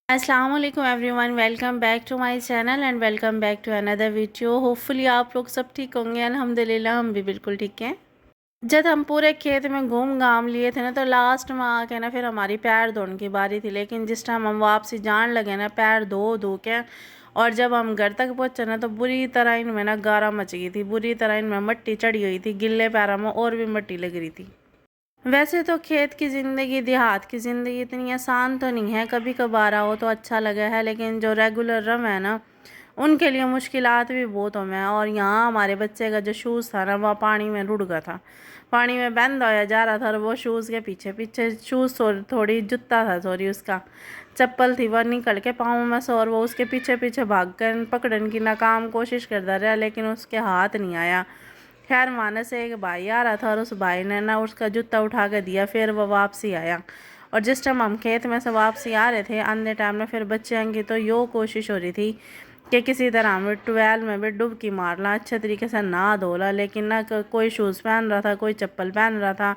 अस्सलाम वालेकुम everyone, welcome back to my channel and welcome back to another video. Hopefully आप लोग सब ठीक होंगे। अल्हम्दुलिल्लाह हम भी बिल्कुल ठीक हैं। जब हम पूरे खेत में घूम घाम लिए थे ना, तो लास्ट में आके ना फिर हमारी पैर धोने की बारी थी। लेकिन जिस टाइम हम वापसी जान लगे ना, पैर धो धो के, और जब हम घर तक पहुँचे ना, तो बुरी तरह इनमें ना गारा मच गई थी। बुरी तरह इनमें मिट्टी चढ़ी हुई थी, गिल्ले पैरों में और भी मिट्टी लग रही थी। वैसे तो खेत की ज़िंदगी, देहात की ज़िंदगी इतनी आसान तो नहीं है, कभी कभार आओ तो अच्छा लगा है। लेकिन जो रेगुलर रम है ना, उनके लिए मुश्किलात भी बहुत हो हैं। और यहाँ हमारे बच्चे का जो शूज़ था ना, वह पानी में रुड़ गया था। पानी में बंद होया जा रहा था, और वो शूज़ के पीछे पीछे शूज़ थोड़ी जूता था, सॉरी, उसका चप्पल थी, वह निकल के पाँव में से, और वो उसके पीछे पीछे भाग कर पकड़ने की नाकाम कोशिश करता रहा, लेकिन उसके हाथ नहीं आया। खैर माने से एक भाई आ रहा था, और उस भाई ने ना उसका जूता उठा के दिया। फिर वो वापसी आया, और जिस टाइम हम खेत में से वापसी आ रहे थे, आने टाइम में फिर बच्चों की तो यो कोशिश हो रही थी कि किसी तरह हमें ट्वेल में भी डुबकी मारना, अच्छे तरीके से नहा धोला। लेकिन ना कोई शूज़ पहन रहा था, कोई चप्पल पहन रहा था,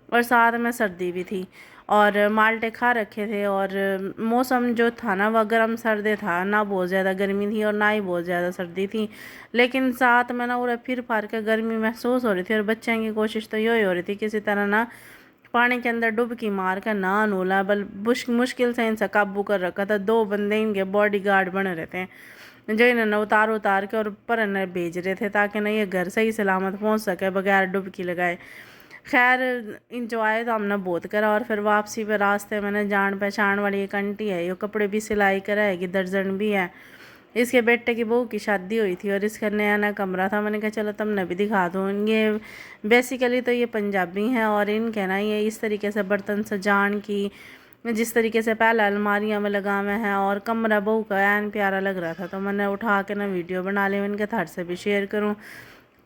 और साथ में सर्दी भी थी, और माल्टे खा रखे थे। और मौसम जो था ना, वह गर्म सर्दी था, ना बहुत ज़्यादा गर्मी थी और ना ही बहुत ज़्यादा सर्दी थी। लेकिन साथ में ना उन्हें फिर फार के गर्मी महसूस हो रही थी, और बच्चों की कोशिश तो यही हो रही थी किसी तरह ना पानी के अंदर डुबकी मार कर ना नूला। मुश्किल से इनसे काबू कर रखा था। दो बंदे इनके बॉडी गार्ड बने रहते हैं, जो इन्होंने उतार उतार के और ऊपर इन्हें भेज रहे थे, ताकि ना ये घर सही सलामत पहुंच सके बगैर डुबकी लगाए। खैर इंजॉय तो हमने बहुत करा। और फिर वापसी पे रास्ते मैंने जान पहचान वाली एक आंटी है, ये कपड़े भी सिलाई कराएगी, दर्जन भी है। इसके बेटे की बहू की शादी हुई थी, और इसका नया नया कमरा था। मैंने कहा चलो तुमने भी दिखा दूँ। ये बेसिकली तो ये पंजाबी हैं, और इनके ना ये इस तरीके से बर्तन सजान की, जिस तरीके से पहले अलमारियाँ में लगावे हैं, और कमरा बहू का एन प्यारा लग रहा था, तो मैंने उठा के ना वीडियो बना ली। इनके थर्ड से भी शेयर करूँ,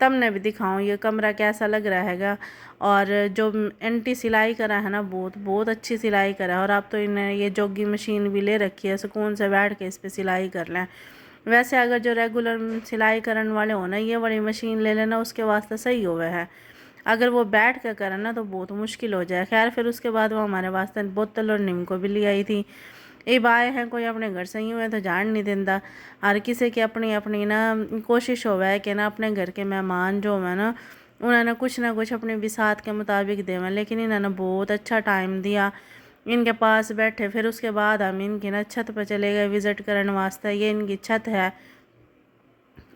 तब ने भी दिखाऊँ ये कमरा कैसा लग रहा हैगा। और जो एंटी सिलाई करा है ना, बहुत बहुत अच्छी सिलाई करा है। और अब तो इन्हें ये जोगी मशीन भी ले रखी है, सुकून से बैठ के इस पर सिलाई कर लें। वैसे अगर जो रेगुलर सिलाई करने वाले हो ना, ये वाली मशीन ले लेना, उसके वास्ते सही हुआ है। अगर वो बैठ कर करना ना, तो बहुत मुश्किल हो जाए। खैर फिर उसके बाद वो हमारे वास्ते बोतल और नीम को भी ले आई थी। ये बाय हैं, कोई अपने घर से ही हुए तो जान नहीं देता। हर किसी की अपनी अपनी ना कोशिश होवे है कि ना अपने घर के मेहमान जो है ना कुछ अपने बिसात के मुताबिक देवें। लेकिन इन्होंने बहुत अच्छा टाइम दिया, इनके पास बैठे। फिर उसके बाद हम इनकी ना छत पर चले गए विज़िट करने वास्ते। ये इनकी छत है,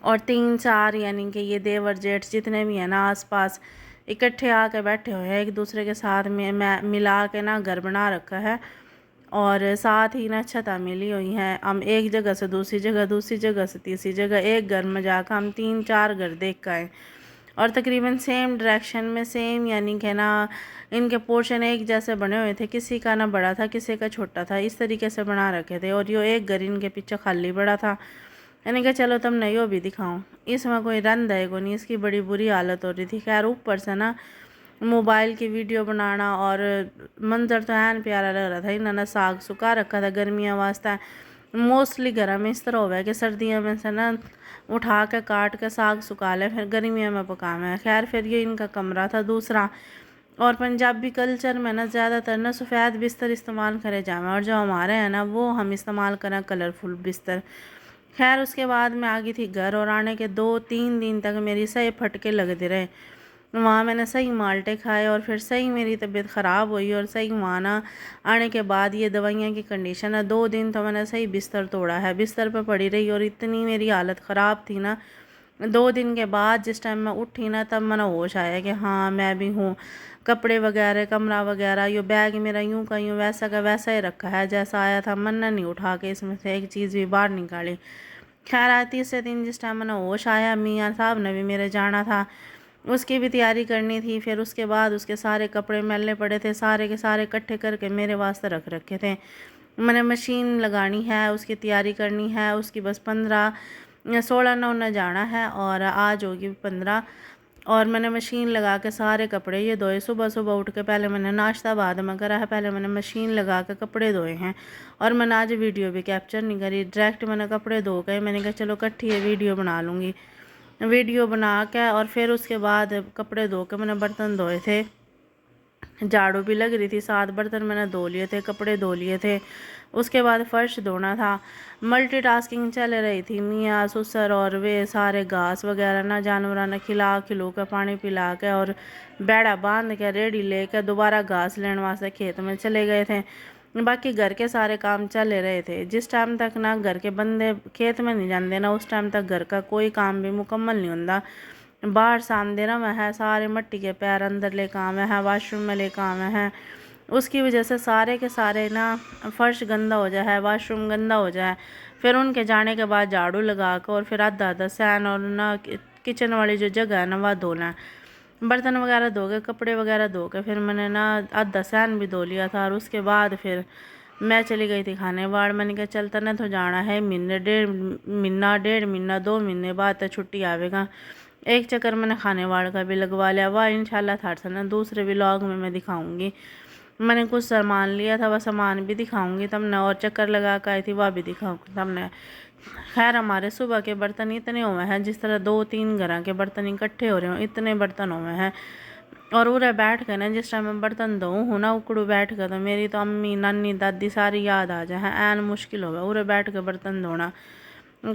और 3-4 यानी कि ये देवर जेठ जितने भी हैं ना आसपास, इकट्ठे आके बैठे हुए हैं, एक दूसरे के साथ में मिला के ना घर बना रखा है। और साथ ही ना छतें मिली हुई हैं। हम एक जगह से दूसरी जगह, दूसरी जगह से तीसरी जगह, एक घर में जाकर हम 3-4 घर देख के आए। और तकरीबन सेम डायरेक्शन में, सेम यानी कि ना इनके पोर्शन एक जैसे बने हुए थे। किसी का ना बड़ा था, किसी का छोटा था, इस तरीके से बना रखे थे। और यो एक घर इनके पीछे खाली पड़ा था। मैंने कहा चलो तुम नहीं, यो भी दिखाऊं। इसमें कोई रंद है को नहीं, इसकी बड़ी बुरी हालत हो रही थी। खैर ऊपर से ना मोबाइल की वीडियो बनाना, और मंजर तो ऐन प्यारा लग रहा था। इन्होंने साग सुखा रखा था गर्मियों वास्ते। मोस्टली घर में इस तरह हुआ है कि सर्दियों में से ना उठा के काट के साग सुखा लें, फिर गर्मियों में पकावे हैं। खैर फिर ये इनका कमरा था दूसरा। और पंजाबी कल्चर में ना ज़्यादातर ना सफ़ेद बिस्तर इस्तेमाल करे जावे, और जो हमारे हैं ना वो हम इस्तेमाल करें कलरफुल बिस्तर। खैर उसके बाद मैं आ गई थी घर, और आने के 2-3 दिन तक मेरी सही फटके लगते रहे। वहाँ मैंने सही माल्टे खाए, और फिर सही मेरी तबीयत ख़राब हुई। और सही वहाँ ना आने के बाद ये दवाइयाँ की कंडीशन है, 2 दिन तो मैंने सही बिस्तर तोड़ा है, बिस्तर पे पड़ी रही। और इतनी मेरी हालत ख़राब थी ना, 2 दिन के बाद जिस टाइम मैं उठी ना, तब मैंने होश आया कि हाँ मैं भी हूँ। कपड़े वगैरह, कमरा वगैरह, यो बैग मेरा यूँ का यूँ वैसा का वैसा ही रखा है जैसा आया था। मन नहीं उठा के इसमें से एक चीज़ भी बाहर निकाली। खैर आज तीसरे दिन जिस टाइम मैंने होश आया, मियाँ साहब ने भी मेरे जाना था, उसकी भी तैयारी करनी थी। फिर उसके बाद उसके सारे कपड़े मैले पड़े थे, सारे के सारे इकट्ठे करके मेरे वास्ते रख रखे थे। मैंने मशीन लगानी है, उसकी तैयारी करनी है। उसकी बस 15-16 ना उन्हें जाना है, और आज होगी 15। और मैंने मशीन लगा के सारे कपड़े ये धोए। सुबह सुबह उठ के पहले मैंने नाश्ता बाद में करा है, पहले मैंने मशीन लगा के कपड़े धोए हैं। और मैंने आज वीडियो भी कैप्चर नहीं करी, डायरेक्ट मैंने कपड़े धो गए। मैंने कहा चलो इकट्ठी है वीडियो बना लूँगी। वीडियो बना के और फिर उसके बाद कपड़े धो के मैंने बर्तन धोए थे। झाड़ू भी लग रही थी, 7 बर्तन मैंने धो लिए थे, कपड़े धो लिए थे। उसके बाद फर्श धोना था। मल्टीटास्किंग चल रही थी, मियाँ ससुर और वे सारे घास वगैरह ना जानवरों ने खिला खिलू के पानी पिला के और बेड़ा बांध के रेडी लेके दोबारा घास लेने वास्ते खेत में चले गए थे। बाकी घर के सारे काम चल रहे थे। जिस टाइम तक ना घर के बंदे खेत में नहीं जाते ना, उस टाइम तक घर का कोई काम भी मुकम्मल नहीं होता। बाहर सामने ना वह है सारे मिट्टी के पैर अंदर लेकर आवे हैं, वाशरूम में लेकर आवे हैं। उसकी वजह से सारे के सारे ना फर्श गंदा हो जाए है, वाशरूम गंदा हो जाए। फिर उनके जाने के बाद झाड़ू लगा कर और फिर आधा आधा सैन और ना किचन वाली जो जगह है ना वह धोना है। बर्तन वगैरह धो के कपड़े वगैरह धो के फिर मैंने ना आधा सैन भी धो लिया था। और उसके बाद फिर मैं चली गई थी खाने बाड़। मैंने कहा चल तने तो जाना है, डेढ़ महीना 2 महीने बाद तो छुट्टी आवेगा। एक चक्कर मैंने खाने वाड़ का भी लगवा लिया। वह इंशाल्लाह थार से ना दूसरे व्लॉग में मैं दिखाऊंगी। मैंने कुछ सामान लिया था, वह सामान भी दिखाऊंगी तमने, और चक्कर लगा कर आई थी वह भी दिखाऊंगी तमने। खैर हमारे सुबह के बर्तन इतने हुए हैं, जिस तरह 2-3 घर के बर्तन इकट्ठे हो रहे हो इतने बर्तन हुए हैं। और उरे बैठ कर ना जिस टाइम मैं बर्तन धोऊँ हूँ ना उकड़ू बैठ कर, तो मेरी तो अम्मी नानी दादी सारी याद आ जाए। ऐन मुश्किल हो गया उरे बैठ कर बर्तन धोना।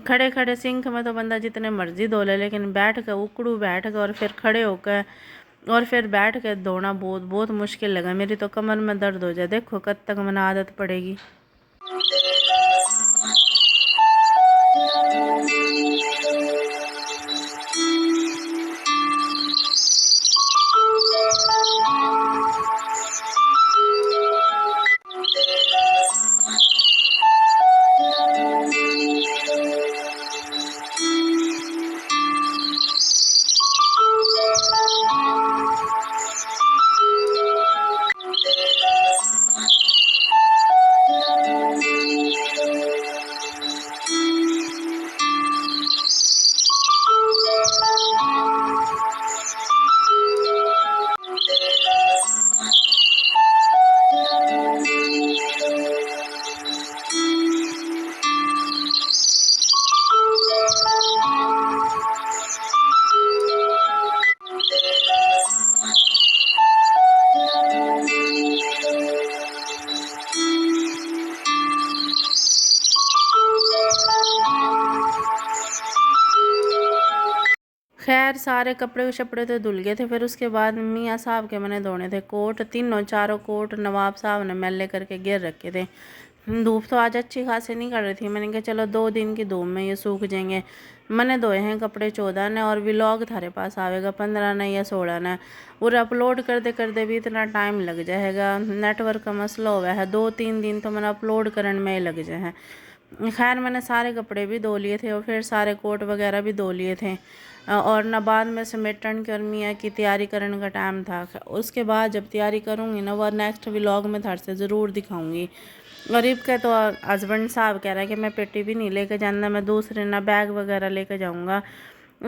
खड़े खड़े सिंक में तो बंदा जितने मर्जी धो ले, लेकिन बैठ कर उकड़ू बैठ कर और फिर खड़े होकर और फिर बैठ कर धोना बहुत बहुत मुश्किल लगा। मेरी तो कमर में दर्द हो जाए। देखो कब तक मैंने आदत पड़ेगी। खैर सारे कपड़े शपड़े तो धुल गए थे। फिर उसके बाद मियाँ साहब के मैंने धोने थे कोट, तीनों चारों कोट नवाब साहब ने मैले करके गिर रखे थे। धूप तो आज अच्छी खासी नहीं कर रही थी। मैंने कहा चलो 2 दिन की धूप में ये सूख जाएंगे। मैंने धोए हैं कपड़े 14 ने, और व्लॉग थारे पास आवेगा 15 ने या 16 ने। और अपलोड करते भी इतना टाइम लग जाएगा, नेटवर्क का मसला हुआ है। 2-3 दिन तो मैंने अपलोड करने में ही लग जाए हैं। खैर मैंने सारे कपड़े भी धो लिए थे और फिर सारे कोट वगैरह भी धो लिए थे। और ना बाद में समेटन की और मियाँ की तैयारी करने का टाइम था। उसके बाद जब तैयारी करूँगी ना वह नेक्स्ट व्लॉग में थार से ज़रूर दिखाऊँगी। गरीब के तो हस्बैंड साहब कह रहा है कि मैं पेटी भी नहीं लेके जाना, मैं दूसरे ना बैग वगैरह लेके जाऊँगा।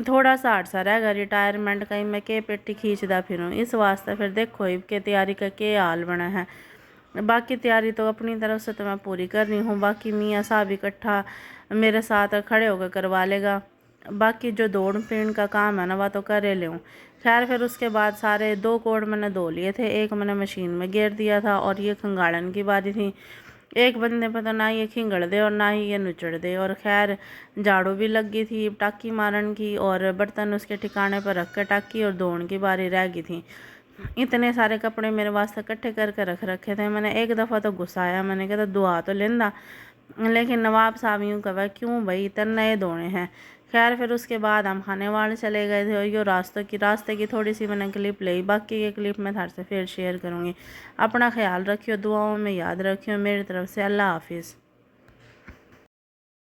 थोड़ा सा हादसा रहेगा रिटायरमेंट का ही, मैं के पेटी खींचदा फिरूँ। इस वास्ते फिर देखो इब के तैयारी का क्या हाल बना है। बाकी तैयारी तो अपनी तरफ से तो मैं पूरी कर रही हूँ। बाकी मियाँ साहब इकट्ठा मेरे साथ खड़े होकर करवा लेगा। बाकी जो दौड़ पीण का काम है ना वह तो कर ले लूँ। खैर फिर उसके बाद सारे 2 कोट मैंने धो लिए थे, एक मैंने मशीन में गेर दिया था और ये खंगाड़न की बारी थी। एक बंदे पर तो ना ये खिंगड़ दे और ना ही ये नुचड़ दे। और खैर झाड़ू भी लग गई थी टाकी मारन की, और बर्तन उसके ठिकाने पर रख कर टाकी और धोने की बारी रह गई थी। इतने सारे कपड़े मेरे वास्ते इकट्ठे करके रख रखे थे। मैंने एक दफ़ा तो गुस्सा आया, मैंने कहा दुआ तो लेंदा, लेकिन नवाब साहब यूँ कहा क्यों भाई इतने नए धोने हैं। खैर फिर उसके बाद हम खाने वाले चले गए थे। और ये रास्ते की थोड़ी सी मैंने क्लिप ली, बाकी ये क्लिप मैं थार से फिर शेयर करूँगी। अपना ख्याल रखियो, दुआओं में याद रखियो। मेरी तरफ से अल्लाह हाफिज़।